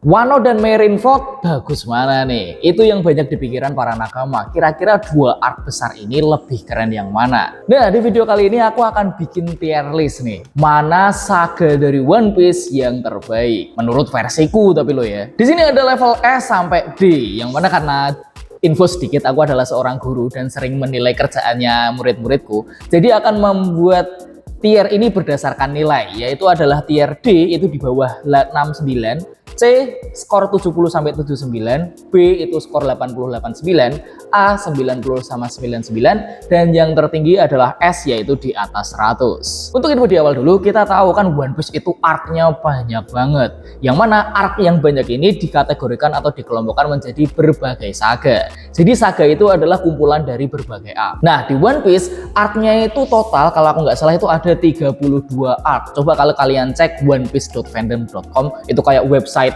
Wano dan Marineford bagus mana nih? Itu yang banyak dipikiran para nakama. Kira-kira dua arc besar ini lebih keren yang mana? Nah, di video kali ini aku akan bikin tier list nih. Mana saga dari One Piece yang terbaik? Menurut versiku tapi lo ya. Di sini ada level S sampai D. Yang mana karena info sedikit, aku adalah seorang guru dan sering menilai kerjaannya murid-muridku. Jadi akan membuat tier ini berdasarkan nilai, yaitu adalah tier D itu di bawah 69, C skor 70 sampai 79, B itu skor 80 89, A 90 sama 99, dan yang tertinggi adalah S yaitu di atas 100. Untuk info di awal dulu, kita tahu kan One Piece itu arc-nya banyak banget. Yang mana arc yang banyak ini dikategorikan atau dikelompokkan menjadi berbagai saga. Jadi saga itu adalah kumpulan dari berbagai arc. Nah, di One Piece arc-nya itu total kalau aku nggak salah itu ada 32 arc. Coba kalau kalian cek onepiece.fandom.com, itu kayak website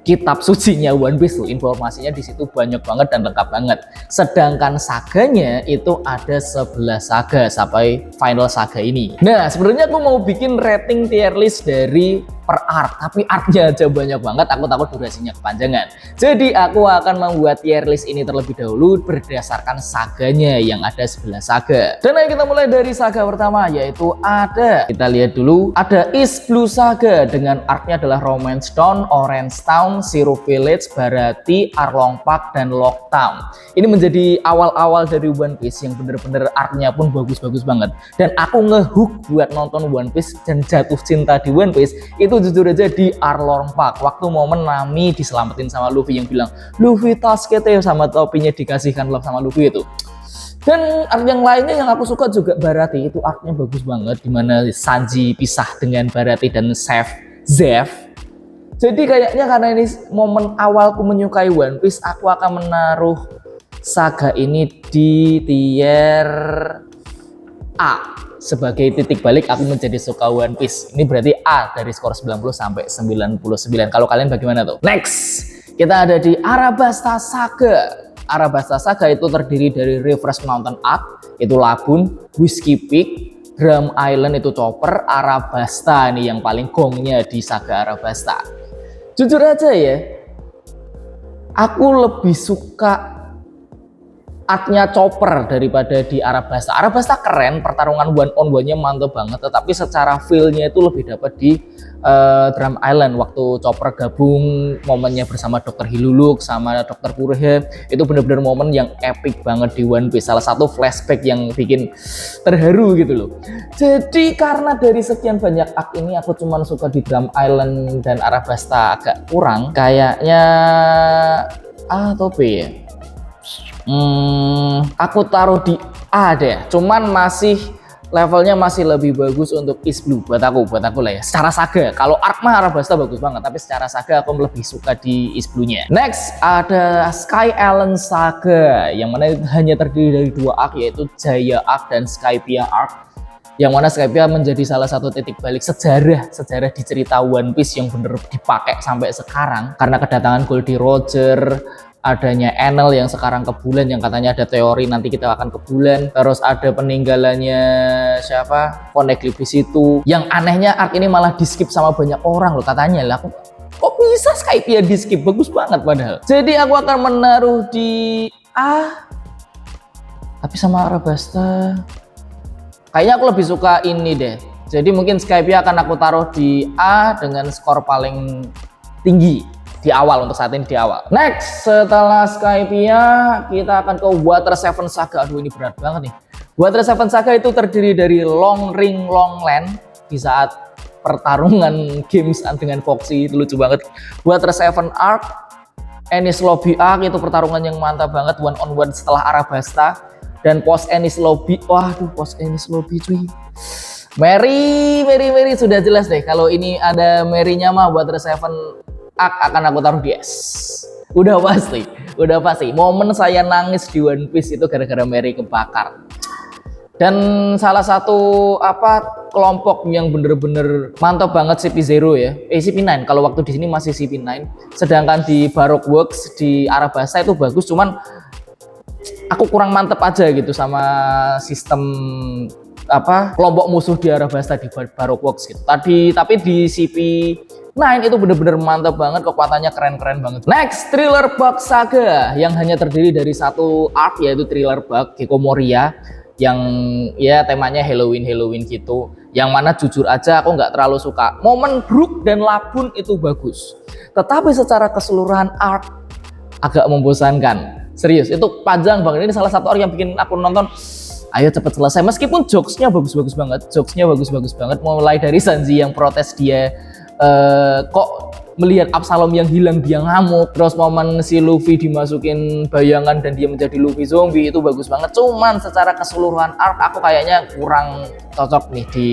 kitab sucinya One Piece tuh, informasinya di situ banyak banget dan lengkap banget. Sedangkan saganya itu ada 11 saga sampai final saga ini. Nah, sebenarnya aku mau bikin rating tier list dari per arc, tapi arc-nya aja banyak banget, aku takut durasinya kepanjangan. Jadi aku akan membuat tier list ini terlebih dahulu berdasarkan saganya yang ada 11 saga. Dan ayo kita mulai dari saga pertama, yaitu kita lihat dulu, ada East Blue Saga dengan arc-nya adalah Romance Town, Orange Town, Zero Village, Baratie, Arlong Park, dan Locktown. Ini menjadi awal-awal dari One Piece yang bener-bener arc-nya pun bagus-bagus banget. Dan aku ngehook buat nonton One Piece dan jatuh cinta di One Piece itu jujur aja di Arlong Park, waktu momen Nami diselamatin sama Luffy yang bilang Luffy Taskete sama topinya dikasihkan love sama Luffy itu. Dan arc yang lainnya yang aku suka juga Baratie, itu arcnya bagus banget dimana Sanji pisah dengan Baratie dan Zeff. Jadi kayaknya karena ini momen awalku menyukai One Piece, aku akan menaruh saga ini di tier A. Sebagai titik balik aku menjadi suka One Piece. Ini berarti A dari skor 90 sampai 99. Kalau kalian bagaimana tuh? Next, kita ada di Arabasta Saga. Arabasta Saga itu terdiri dari Refresh Mountain Arc, itu Lagoon, Whiskey Peak, Drum Island itu Chopper, Arabasta ini yang paling gongnya di saga Arabasta. Jujur aja ya, aku lebih suka arc-nya Chopper daripada di Arabasta. Arabasta keren, pertarungan one on one-nya mantap banget, tetapi secara feel-nya itu lebih dapat di Drum Island waktu Chopper gabung momennya bersama Dr. Hiluluk sama Dr. Kureha. Itu bener-bener momen yang epic banget di One Piece, salah satu flashback yang bikin terharu gitu loh. Jadi karena dari sekian banyak arc ini aku cuman suka di Drum Island dan Arabasta agak kurang, kayaknya A atau B ya? Aku taruh di A deh, cuman masih levelnya masih lebih bagus untuk East Blue buat aku lah ya. Secara saga, kalau arc mah Arabasta bagus banget, tapi secara saga aku lebih suka di East Blue-nya. Next ada Sky Island Saga, yang mana hanya terdiri dari dua arc, yaitu Jaya Arc dan Skypiea Arc. Yang mana Skypiea menjadi salah satu titik balik sejarah di cerita One Piece yang bener dipakai sampai sekarang karena kedatangan Goldie Roger, adanya Enel yang sekarang ke bulan, yang katanya ada teori nanti kita akan ke bulan. Terus ada peninggalannya siapa, Poneglyph di situ. Yang anehnya arc ini malah di skip sama banyak orang loh katanya. Lah kok bisa Skypiea di skip, bagus banget padahal. Jadi aku akan menaruh di A, tapi sama Arabasta kayaknya aku lebih suka ini deh. Jadi mungkin Skypiea akan aku taruh di A dengan skor paling tinggi di awal, untuk saat ini di awal. Next, setelah Skypiea kita akan ke Water 7 Saga. Aduh, ini berat banget nih. Water 7 Saga itu terdiri dari Long Ring Long Land di saat pertarungan games dengan Foxy, itu lucu banget. Water 7 Arc, Enies Lobby Arc itu pertarungan yang mantap banget, one on one setelah Arabasta. Dan post Enies Lobby, waduh post Enies Lobby cuy. Mary sudah jelas deh kalau ini ada Mary-nya mah Water 7 akan aku taruh di S. Udah pasti. Momen saya nangis di One Piece itu gara-gara Mary kebakar. Dan salah satu kelompok yang bener-bener mantap banget CP0 ya. CP9 kalau waktu di sini masih CP9. Sedangkan di Baroque Works di Arabasta itu bagus, cuman aku kurang mantep aja gitu sama sistem kelompok musuh di Arabasta di Baroque Works gitu. Tapi di CP9 Nine itu bener-bener mantap banget, kekuatannya keren-keren banget. Next, Thriller Bug Saga yang hanya terdiri dari satu arc, yaitu Thriller Bug Gecko Moria, yang ya temanya Halloween gitu, yang mana jujur aja aku nggak terlalu suka. Momen Brook dan Labun itu bagus, tetapi secara keseluruhan arc agak membosankan. Serius, itu panjang banget. Ini salah satu arc yang bikin aku nonton ayo cepet selesai, meskipun jokesnya bagus-bagus banget, mulai dari Sanji yang protes dia kok melihat Absalom yang hilang dia ngamuk, terus momen si Luffy dimasukin bayangan dan dia menjadi Luffy zombie itu bagus banget. Cuman secara keseluruhan arc aku kayaknya kurang cocok nih di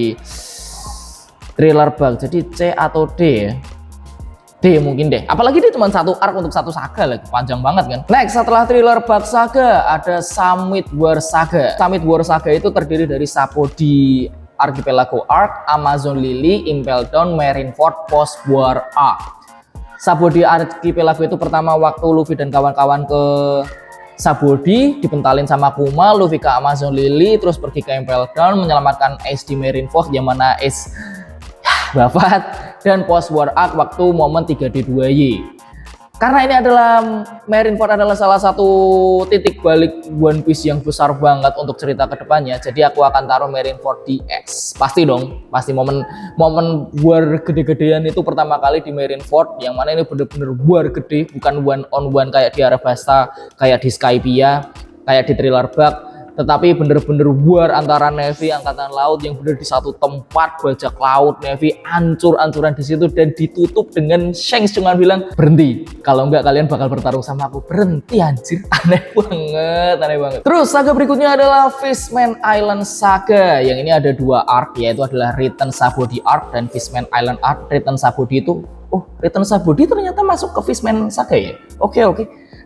Thriller Bug. Jadi C atau D ya? D mungkin deh. Apalagi dia cuma satu arc untuk satu saga lagi, panjang banget kan. Next, setelah Thriller Bug Saga ada Summit War Saga. Summit War Saga itu terdiri dari Sapodi Archipelago Arc, Amazon Lily, Impel Down, Marineford, Post War Arc. Sapodi Archipelago itu pertama waktu Luffy dan kawan-kawan ke Sapodi, dipentalin sama Kuma, Luffy ke Amazon Lily, terus pergi ke Impel Down menyelamatkan Ace di Marineford, yang mana Ace wafat. Dan Post War Arc waktu momen 3D2Y. Karena ini adalah Marineford adalah salah satu titik balik One Piece yang besar banget untuk cerita kedepannya, jadi aku akan taruh Marineford di X. Pasti dong, pasti momen war gede-gedean itu pertama kali di Marineford, yang mana ini bener-bener war gede, bukan one on one kayak di Arabasta, kayak di Skypiea, kayak di Thriller Bug, tetapi bener-bener war antara Navy Angkatan Laut yang bener di satu tempat, bajak laut Navy ancur-ancuran di situ, dan ditutup dengan Shanks cuma bilang berhenti, kalau enggak kalian bakal bertarung sama aku. Berhenti anjir, aneh banget. Terus saga berikutnya adalah Fishman Island Saga, yang ini ada dua arc, yaitu adalah Return Sabodi Arc dan Fishman Island Arc. Return Sabodi itu, Return Sabodi ternyata masuk ke Fishman Saga ya. Oke.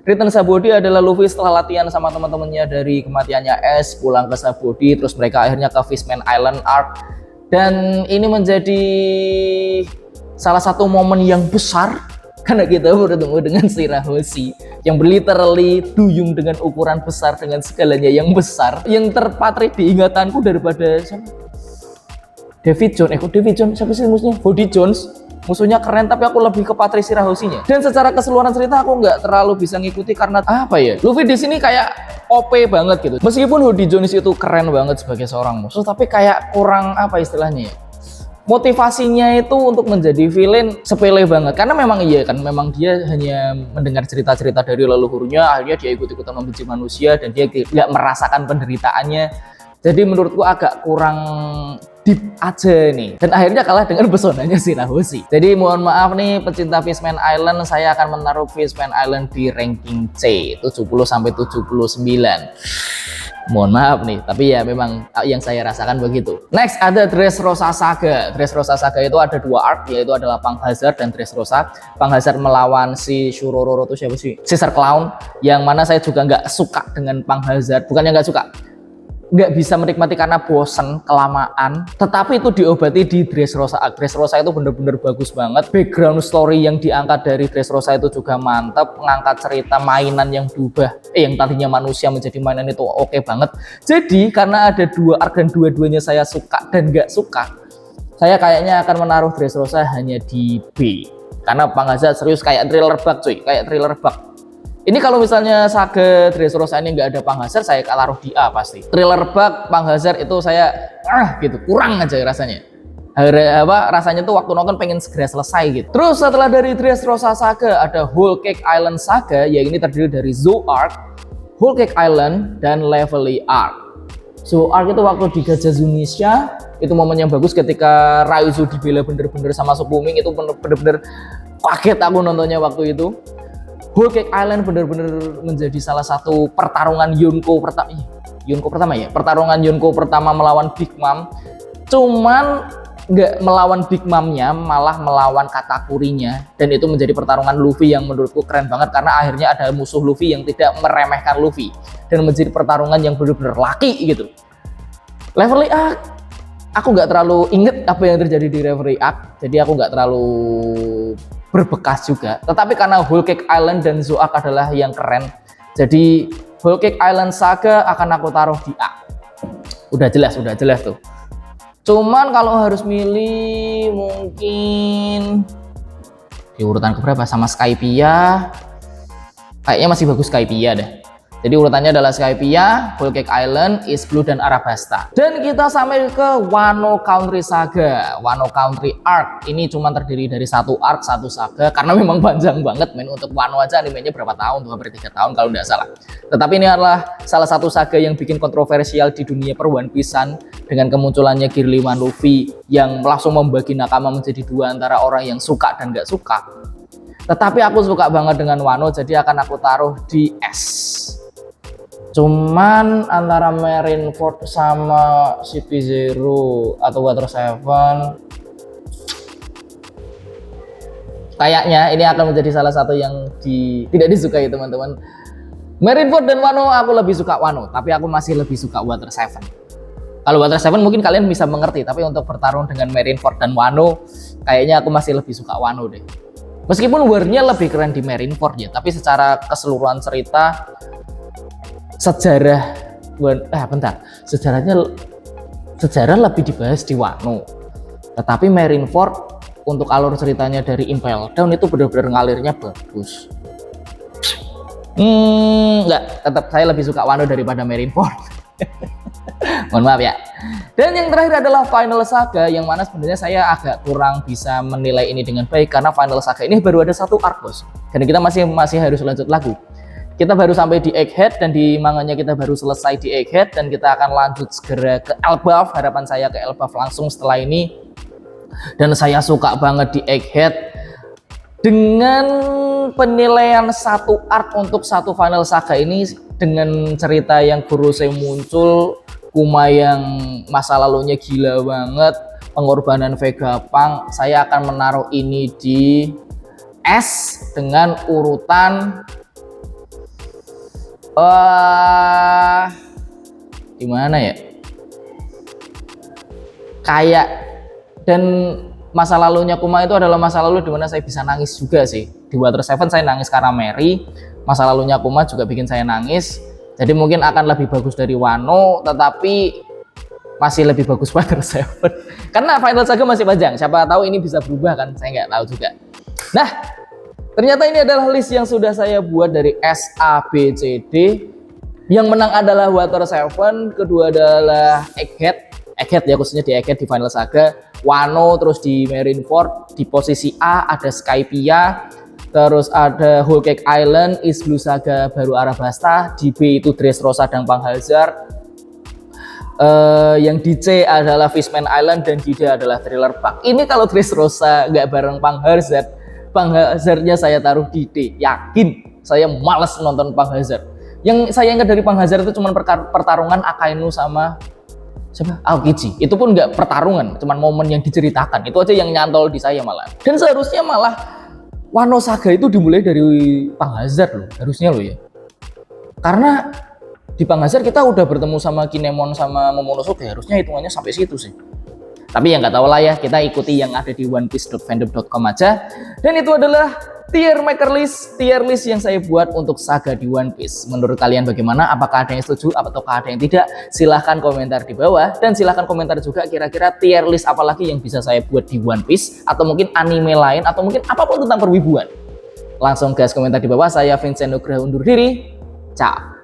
Return Sabodi adalah Luffy setelah latihan sama teman-temannya dari kematiannya Ace, pulang ke Sabodi, terus mereka akhirnya ke Fishman Island Arc. Dan ini menjadi salah satu momen yang besar karena kita bertemu dengan Shirahoshi yang literally duyung dengan ukuran besar, dengan segalanya yang besar, yang terpatri di ingatanku daripada siapa? David Jones, siapa sih musuhnya? Body Jones. Musuhnya keren, tapi aku lebih ke Patri Shirahoshi-nya. Dan secara keseluruhan cerita aku nggak terlalu bisa ngikuti karena apa ya? Luffy di sini kayak OP banget gitu. Meskipun Body Jones itu keren banget sebagai seorang musuh, tapi kayak kurang apa istilahnya ya? Motivasinya itu untuk menjadi villain sepele banget. Karena memang iya kan, memang dia hanya mendengar cerita-cerita dari leluhurnya, akhirnya dia ikut-ikutan membenci manusia dan dia nggak merasakan penderitaannya. Jadi menurutku agak kurang deep aja nih, dan akhirnya kalah dengan pesonanya Shirahoshi. Jadi mohon maaf nih pecinta Fishman Island, saya akan menaruh Fishman Island di ranking C 70-79. Mohon maaf nih, tapi ya memang yang saya rasakan begitu. Next ada Dressrosa Saga. Dressrosa Saga itu ada dua arc, yaitu adalah Punk Hazard dan Dressrosa. Punk Hazard melawan si Shurororo itu siapa sih? Caesar Clown, yang mana saya juga nggak suka dengan Punk Hazard. Bukannya nggak suka, nggak bisa menikmati karena bosen kelamaan, tetapi itu diobati di Dressrosa. Dressrosa itu bener-bener bagus banget. Background story yang diangkat dari Dressrosa itu juga mantap, mengangkat cerita mainan yang berubah, yang tadinya manusia menjadi mainan itu oke banget. Jadi karena ada dua arc dan dua-duanya saya suka dan nggak suka, saya kayaknya akan menaruh Dressrosa hanya di B. Karena Punk Hazard serius kayak Thriller Bug cuy, kayak Thriller Bug. Ini kalau misalnya saga Dressrosa ini nggak ada Punk Hazard, saya taruh di A pasti. Thriller Bug, Punk Hazard itu saya gitu, kurang aja rasanya. Rasanya tuh waktu nonton pengen segera selesai gitu. Terus setelah dari Dressrosa Saga ada Whole Cake Island Saga, yang ini terdiri dari Zou Arc, Whole Cake Island, dan Levelly Arc. Zou Arc itu waktu di Gajah Zunisha, itu momen yang bagus ketika Raizo dibela bener-bener sama Supuming, itu bener-bener kaget aku nontonnya waktu itu. Whole Cake Island benar-benar menjadi salah satu pertarungan Yonko pertama melawan Big Mom. Cuman nggak melawan Big Mom-nya, malah melawan Katakurinya, dan itu menjadi pertarungan Luffy yang menurutku keren banget karena akhirnya ada musuh Luffy yang tidak meremehkan Luffy dan menjadi pertarungan yang benar-benar laki gitu. Levelly Arc, aku nggak terlalu inget apa yang terjadi di Levelly Arc, jadi aku nggak terlalu berbekas juga. Tetapi karena Whole Cake Island dan Zou Arc adalah yang keren, jadi Whole Cake Island Saga akan aku taruh di A. Udah jelas tuh. Cuman kalau harus milih mungkin Di urutan keberapa? Sama Skypiea. Kayaknya masih bagus Skypiea deh. Jadi urutannya adalah Skypiea, Whole Cake Island, East Blue, dan Arabasta. Dan kita sampai ke Wano Country Saga, Wano Country Arc. Ini cuma terdiri dari satu arc, satu saga, karena memang panjang banget men. Untuk Wano aja animenya berapa tahun, tuh hampir 3 tahun kalau nggak salah. Tetapi ini adalah salah satu saga yang bikin kontroversial di dunia per One Piece-an, dengan kemunculannya Gear 5 Luffy yang langsung membagi nakama menjadi 2 antara orang yang suka dan nggak suka. Tetapi aku suka banget dengan Wano, jadi akan aku taruh di S. Cuman antara Marineford sama City Zero atau Water 7, kayaknya ini akan menjadi salah satu yang tidak disukai teman-teman. Marineford dan Wano, aku lebih suka Wano, tapi aku masih lebih suka Water 7. Kalau Water 7 mungkin kalian bisa mengerti, tapi untuk bertarung dengan Marineford dan Wano, kayaknya aku masih lebih suka Wano deh. Meskipun war-nya lebih keren di Marineford ya, tapi secara keseluruhan cerita, sejarah lebih dibahas di Wano. Tetapi Marineford untuk alur ceritanya dari Impel Down itu benar-benar ngalirnya bagus. Tetap saya lebih suka Wano daripada Marineford. Mohon maaf ya. Dan yang terakhir adalah Final Saga, yang mana sebenarnya saya agak kurang bisa menilai ini dengan baik karena Final Saga ini baru ada satu arc, bos. Dan kita masih harus lanjut lagi. Kita baru sampai di Egghead dan di manganya kita baru selesai di Egghead dan kita akan lanjut segera ke Elbaf. Harapan saya ke Elbaf langsung setelah ini. Dan saya suka banget di Egghead dengan penilaian satu arc untuk satu Final Saga ini, dengan cerita yang Gorosei muncul, Kuma yang masa lalunya gila banget, pengorbanan Vegapunk. Saya akan menaruh ini di S dengan urutan gimana ya, kayak, dan masa lalunya Kuma itu adalah masa lalu dimana saya bisa nangis juga sih. Di Water 7 saya nangis karena Mary, masa lalunya Kuma juga bikin saya nangis. Jadi mungkin akan lebih bagus dari Wano, tetapi masih lebih bagus Water 7 karena Final Saga masih panjang, siapa tahu ini bisa berubah kan, saya nggak tahu juga. Nah, ternyata ini adalah list yang sudah saya buat dari S, A, B, C, D. Yang menang adalah Water 7, kedua adalah Egghead ya, khususnya di Egghead di Final Saga. Wano terus di Marineford. Di posisi A ada Skypiea, terus ada Whole Cake Island, East Blue Saga baru Arabasta. Di B itu Dressrosa dan Panghazard. Yang di C adalah Fishman Island dan di D adalah Thriller Bark. Ini kalau Dressrosa nggak bareng Panghazardnya saya taruh di D. Yakin saya males nonton Panghazard. Yang saya ingat dari Panghazard itu cuma pertarungan Akainu sama siapa? Aokiji. Itu pun nggak pertarungan, cuman momen yang diceritakan. Itu aja yang nyantol di saya malah. Dan seharusnya malah Wano Saga itu dimulai dari Panghazard loh, harusnya loh ya. Karena di Panghazard kita udah bertemu sama Kinemon sama Momonosuke, harusnya hitungannya sampai situ sih. Tapi ya nggak tahu lah ya, kita ikuti yang ada di onepiece.fandom.com aja. Dan itu adalah tier list yang saya buat untuk saga di One Piece. Menurut kalian bagaimana? Apakah ada yang setuju atau ada yang tidak? Silahkan komentar di bawah, dan silahkan komentar juga kira-kira tier list apa lagi yang bisa saya buat di One Piece, atau mungkin anime lain, atau mungkin apapun tentang perwibuan. Langsung guys komentar di bawah. Saya Vincent Nugraha undur diri. Ciao.